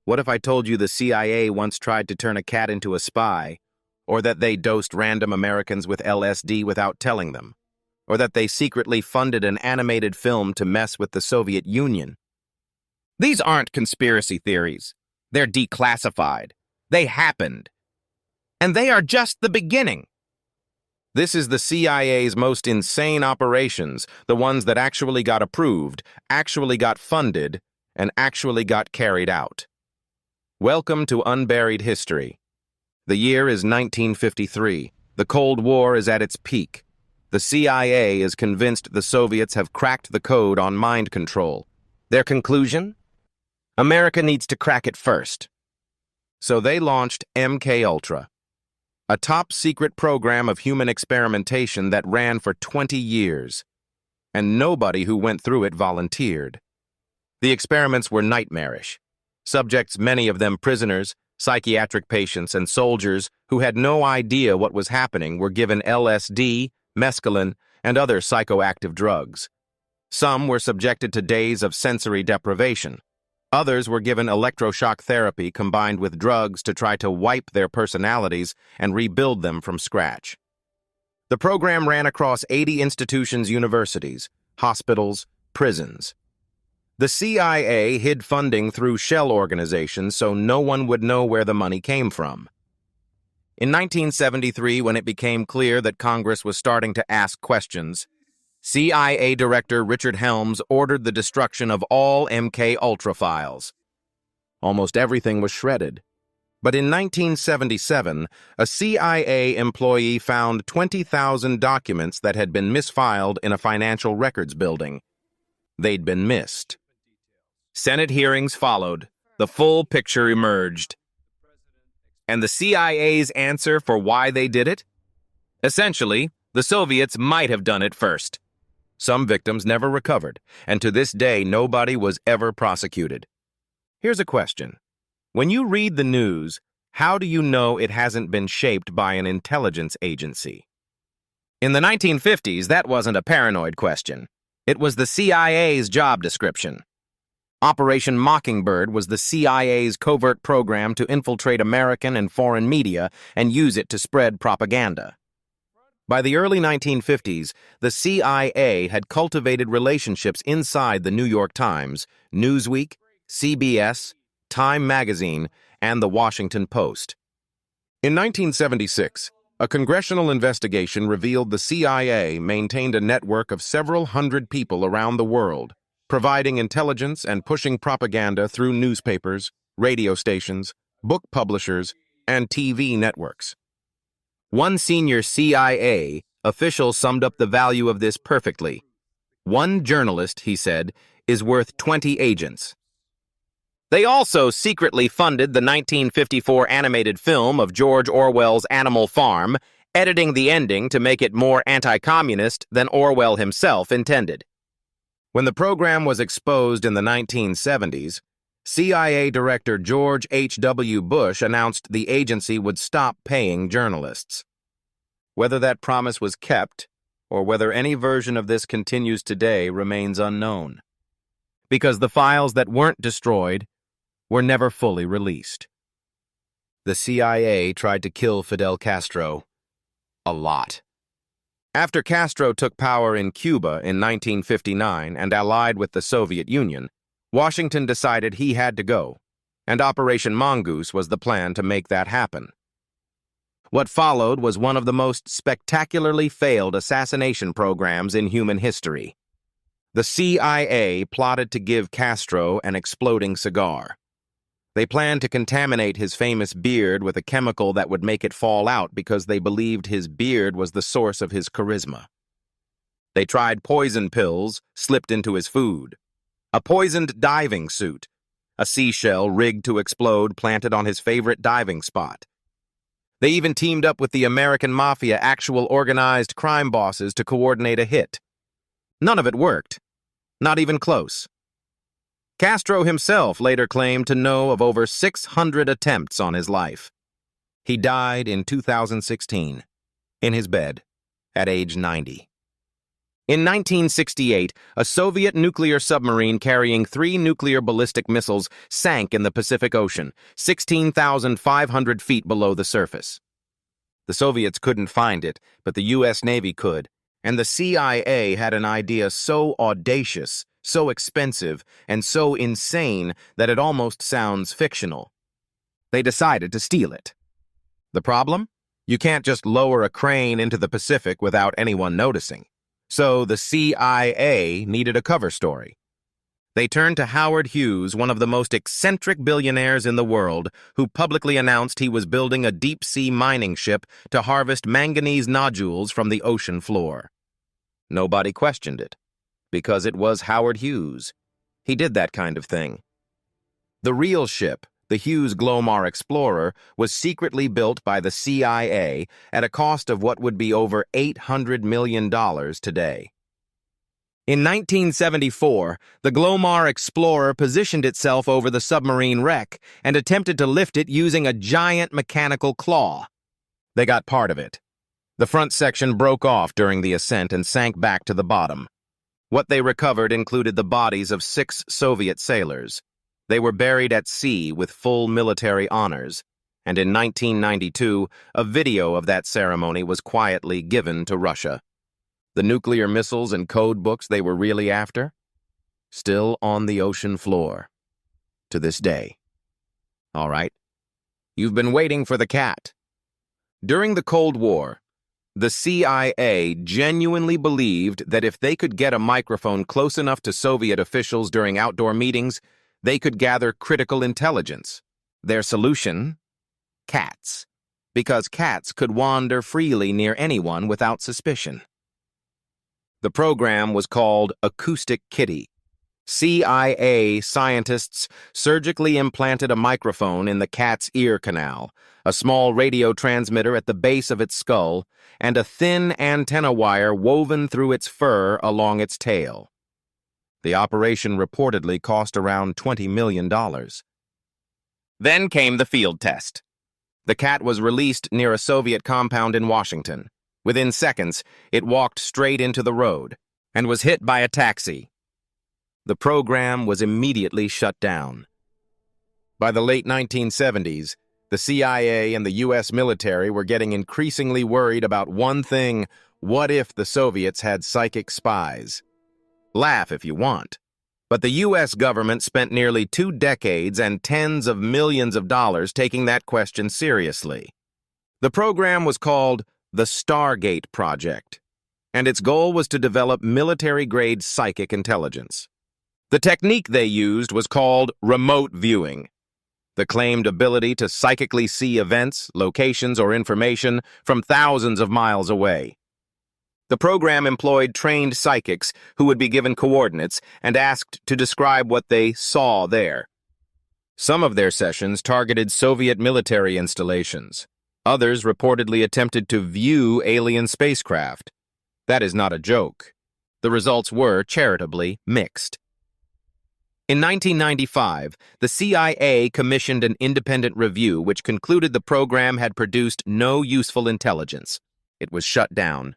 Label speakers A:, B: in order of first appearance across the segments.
A: What if I told you the CIA once tried to turn a cat into a spy, or that they dosed random Americans with LSD without telling them, or that they secretly funded an animated film to mess with the Soviet Union? These aren't conspiracy theories. They're declassified. They happened. And they are just the beginning. This is the CIA's most insane operations, the ones that actually got approved, actually got funded, and actually got carried out. Welcome to Unburied History. The year is 1953. The Cold War is at its peak. The CIA is convinced the Soviets have cracked the code on mind control. Their conclusion? America needs to crack it first. So they launched MKUltra, a top-secret program of human experimentation that ran for 20 years, and nobody who went through it volunteered. The experiments were nightmarish. Subjects, many of them prisoners, psychiatric patients, and soldiers who had no idea what was happening, were given LSD, mescaline, and other psychoactive drugs. Some were subjected to days of sensory deprivation. Others were given electroshock therapy combined with drugs to try to wipe their personalities and rebuild them from scratch. The program ran across 80 institutions, universities, hospitals, prisons. The CIA hid funding through shell organizations so no one would know where the money came from. In 1973, when it became clear that Congress was starting to ask questions, CIA Director Richard Helms ordered the destruction of all MKUltra files. Almost everything was shredded. But in 1977, a CIA employee found 20,000 documents that had been misfiled in a financial records building. They'd been missed. Senate hearings followed. The full picture emerged. And the CIA's answer for why they did it? Essentially, the Soviets might have done it first. Some victims never recovered, and to this day, nobody was ever prosecuted. Here's a question. When you read the news, how do you know it hasn't been shaped by an intelligence agency? In the 1950s, that wasn't a paranoid question. It was the CIA's job description. Operation Mockingbird was the CIA's covert program to infiltrate American and foreign media and use it to spread propaganda. By the early 1950s, the CIA had cultivated relationships inside the New York Times, Newsweek, CBS, Time magazine, and the Washington Post. In 1976, a congressional investigation revealed the CIA maintained a network of several hundred people around the world, providing intelligence and pushing propaganda through newspapers, radio stations, book publishers, and TV networks. One senior CIA official summed up the value of this perfectly. One journalist, he said, is worth 20 agents. They also secretly funded the 1954 animated film of George Orwell's Animal Farm, editing the ending to make it more anti-communist than Orwell himself intended. When the program was exposed in the 1970s, CIA Director George H.W. Bush announced the agency would stop paying journalists. Whether that promise was kept, or whether any version of this continues today, remains unknown. Because the files that weren't destroyed were never fully released. The CIA tried to kill Fidel Castro a lot. After Castro took power in Cuba in 1959 and allied with the Soviet Union, Washington decided he had to go, and Operation Mongoose was the plan to make that happen. What followed was one of the most spectacularly failed assassination programs in human history. The CIA plotted to give Castro an exploding cigar. They planned to contaminate his famous beard with a chemical that would make it fall out because they believed his beard was the source of his charisma. They tried poison pills slipped into his food, a poisoned diving suit, a seashell rigged to explode planted on his favorite diving spot. They even teamed up with the American Mafia actual organized crime bosses to coordinate a hit. None of it worked, not even close. Castro himself later claimed to know of over 600 attempts on his life. He died in 2016, in his bed, at age 90. In 1968, a Soviet nuclear submarine carrying 3 nuclear ballistic missiles sank in the Pacific Ocean, 16,500 feet below the surface. The Soviets couldn't find it, but the U.S. Navy could, and the CIA had an idea so audacious, so expensive, and so insane that it almost sounds fictional. They decided to steal it. The problem? You can't just lower a crane into the Pacific without anyone noticing. So the CIA needed a cover story. They turned to Howard Hughes, one of the most eccentric billionaires in the world, who publicly announced he was building a deep-sea mining ship to harvest manganese nodules from the ocean floor. Nobody questioned it, because it was Howard Hughes. He did that kind of thing. The real ship, the Hughes Glomar Explorer, was secretly built by the CIA at a cost of what would be over $800 million today. In 1974, the Glomar Explorer positioned itself over the submarine wreck and attempted to lift it using a giant mechanical claw. They got part of it. The front section broke off during the ascent and sank back to the bottom. What they recovered included the bodies of 6 Soviet sailors. They were buried at sea with full military honors, and in 1992, a video of that ceremony was quietly given to Russia. The nuclear missiles and code books they were really after? Still on the ocean floor. To this day. All right. You've been waiting for the cat. During the Cold War, the CIA genuinely believed that if they could get a microphone close enough to Soviet officials during outdoor meetings, they could gather critical intelligence. Their solution? Cats. Because cats could wander freely near anyone without suspicion. The program was called Acoustic Kitty. CIA scientists surgically implanted a microphone in the cat's ear canal, a small radio transmitter at the base of its skull, and a thin antenna wire woven through its fur along its tail. The operation reportedly cost around $20 million. Then came the field test. The cat was released near a Soviet compound in Washington. Within seconds, it walked straight into the road and was hit by a taxi. The program was immediately shut down. By the late 1970s, the CIA and the U.S. military were getting increasingly worried about one thing: what if the Soviets had psychic spies? Laugh if you want. But the U.S. government spent nearly 2 decades and tens of millions of dollars taking that question seriously. The program was called the Stargate Project, and its goal was to develop military-grade psychic intelligence. The technique they used was called remote viewing, the claimed ability to psychically see events, locations, or information from thousands of miles away. The program employed trained psychics who would be given coordinates and asked to describe what they saw there. Some of their sessions targeted Soviet military installations. Others reportedly attempted to view alien spacecraft. That is not a joke. The results were, charitably, mixed. In 1995, the CIA commissioned an independent review which concluded the program had produced no useful intelligence. It was shut down,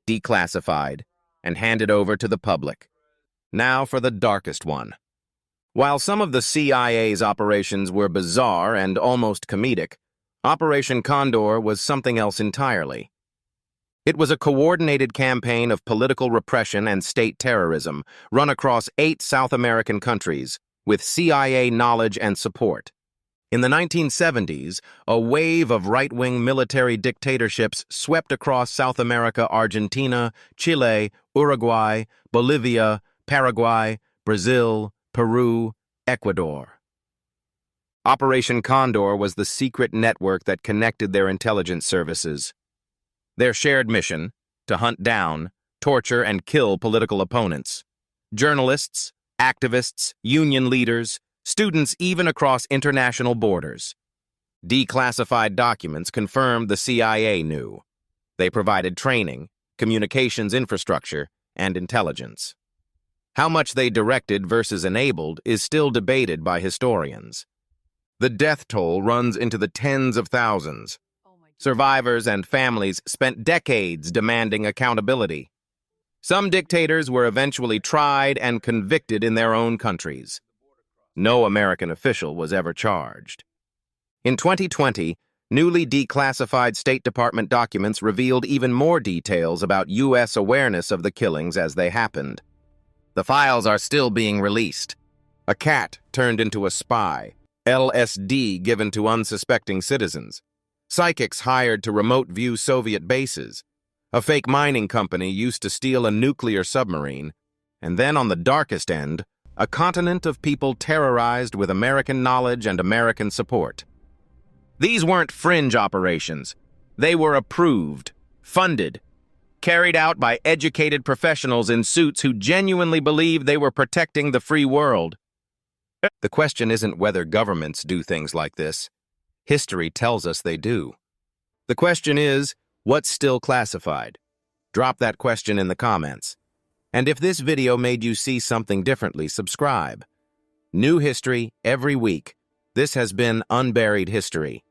A: declassified, and handed over to the public. Now for the darkest one. While some of the CIA's operations were bizarre and almost comedic, Operation Condor was something else entirely. It was a coordinated campaign of political repression and state terrorism run across 8 South American countries with CIA knowledge and support. In the 1970s, a wave of right-wing military dictatorships swept across South America: Argentina, Chile, Uruguay, Bolivia, Paraguay, Brazil, Peru, Ecuador. Operation Condor was the secret network that connected their intelligence services. Their shared mission: to hunt down, torture, and kill political opponents. Journalists, activists, union leaders, students even across international borders. Declassified documents confirmed the CIA knew. They provided training, communications infrastructure, and intelligence. How much they directed versus enabled is still debated by historians. The death toll runs into the tens of thousands. Survivors and families spent decades demanding accountability. Some dictators were eventually tried and convicted in their own countries. No American official was ever charged. In 2020, newly declassified State Department documents revealed even more details about U.S. awareness of the killings as they happened. The files are still being released. A cat turned into a spy, LSD given to unsuspecting citizens, psychics hired to remote view Soviet bases, a fake mining company used to steal a nuclear submarine, and then on the darkest end, a continent of people terrorized with American knowledge and American support. These weren't fringe operations. They were approved, funded, carried out by educated professionals in suits who genuinely believed they were protecting the free world. The question isn't whether governments do things like this. History tells us they do. The question is, what's still classified? Drop that question in the comments. And if this video made you see something differently, subscribe. New history every week. This has been Unburied History.